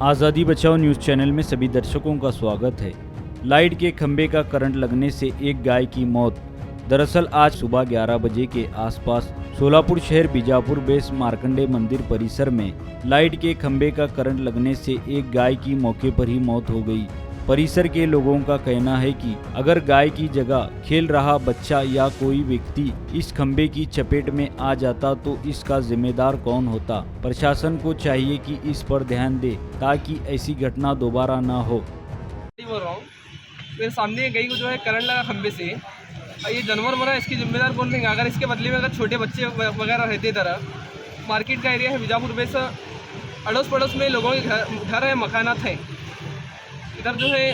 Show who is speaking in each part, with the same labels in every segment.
Speaker 1: आज़ादी बचाओ news channel में सभी दर्शकों का स्वागत है। लाइट के खंभे का करंट लगने से एक गाय की मौत। दरअसल आज सुबह 11 बजे के आसपास सोलापुर शहर बीजापुर बेस मार्कंडे मंदिर परिसर में लाइट के खंभे का करंट लगने से एक गाय की मौके पर ही मौत हो गई। परिसर के लोगों का कहना है कि अगर गाय की जगह खेल रहा बच्चा या कोई व्यक्ति इस खंभे की चपेट में आ जाता तो इसका जिम्मेदार कौन होता। प्रशासन को चाहिए कि इस पर ध्यान दे ताकि ऐसी घटना दोबारा ना हो।
Speaker 2: बोल रहा हूँ, मेरे सामने गई को जो है करंट लगा खंबे से। ये जानवर मरा, इसकी जिम्मेदार कौन रहेगा? अगर इसके बदले में अगर छोटे बच्चे वगैरह रहते तरह, मार्केट का एरिया है बीजापुर बेस, अड़ोस पड़ोस में लोगों के घर है, मकानात हैं। इधर जो है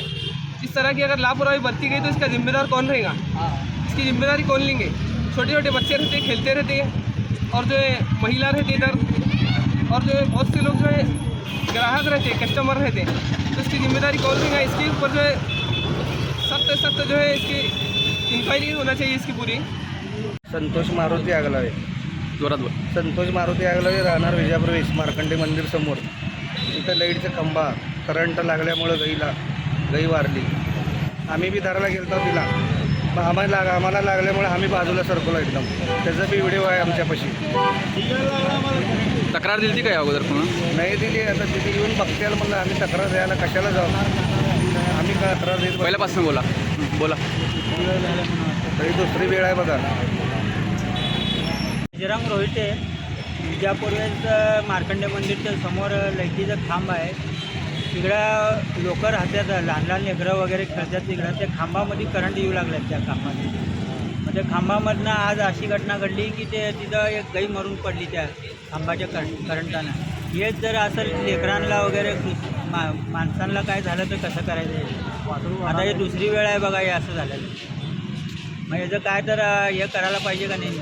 Speaker 2: इस तरह की अगर लापरवाही बरती गई तो इसका जिम्मेदार कौन रहेगा? इसकी जिम्मेदारी कौन लेंगे? छोटे छोटे बच्चे रहते हैं, खेलते रहते हैं, और जो है महिला रहती है इधर, और जो है बहुत से लोग जो है ग्राहक रहते हैं, कस्टमर रहते हैं, तो इसकी जिम्मेदारी कौन लेगा? इसके ऊपर जो है सख्त जो है इसकी इंक्वायरी होना चाहिए इसकी पूरी।
Speaker 3: संतोष मारुती आगलावे,
Speaker 4: जोरात बोल.
Speaker 3: संतोष मारुती आगलावे, राहणार विजापूर वेस मार्कंडे मंदिर समोर. इथं लाईटचा खंबा करंट लागल्यामुळं गाई वारली. आम्ही बी दाराला गेलतो तिला, मग आम्हाला लागल्यामुळे आम्ही बाजूला सरकलो एकदम. त्याचा बी व्हिडिओ आहे आमच्यापाशी.
Speaker 4: तक्रार दिली ती काय अगोदर पुन्हा?
Speaker 3: नाही दिली. आता तिथे येऊन बघताल म्हणलं आम्ही तक्रार द्यायला कशाला जाऊ? आम्ही तक्रार देत
Speaker 4: पहिल्यापासून बोला.
Speaker 3: तरी दुसरी वेळ आहे बघा.
Speaker 5: बजरंग रोहिते, विजापूर मार्कंडे मंदिरच्या समोर लाईटीचं खांब आहे. तिकडं लोक राहतात, लहान लहान लेकरं वगैरे खेळतात. तिकडं त्या खांबामध्ये करंट येऊ लागल्यात. त्या खांबामध्ये मग त्या खांबामधनं आज अशी घटना घडली की तिथं एक गाई मरून पडली त्या खांबाच्या करंटानं. हेच जर असं लेकरांना वगैरे माणसांना काय झालं तर कसं करायचं? आता हे दुसरी वेळ आहे बघा हे असं झालं. मग याचं काय तर हे करायला पाहिजे का नाही?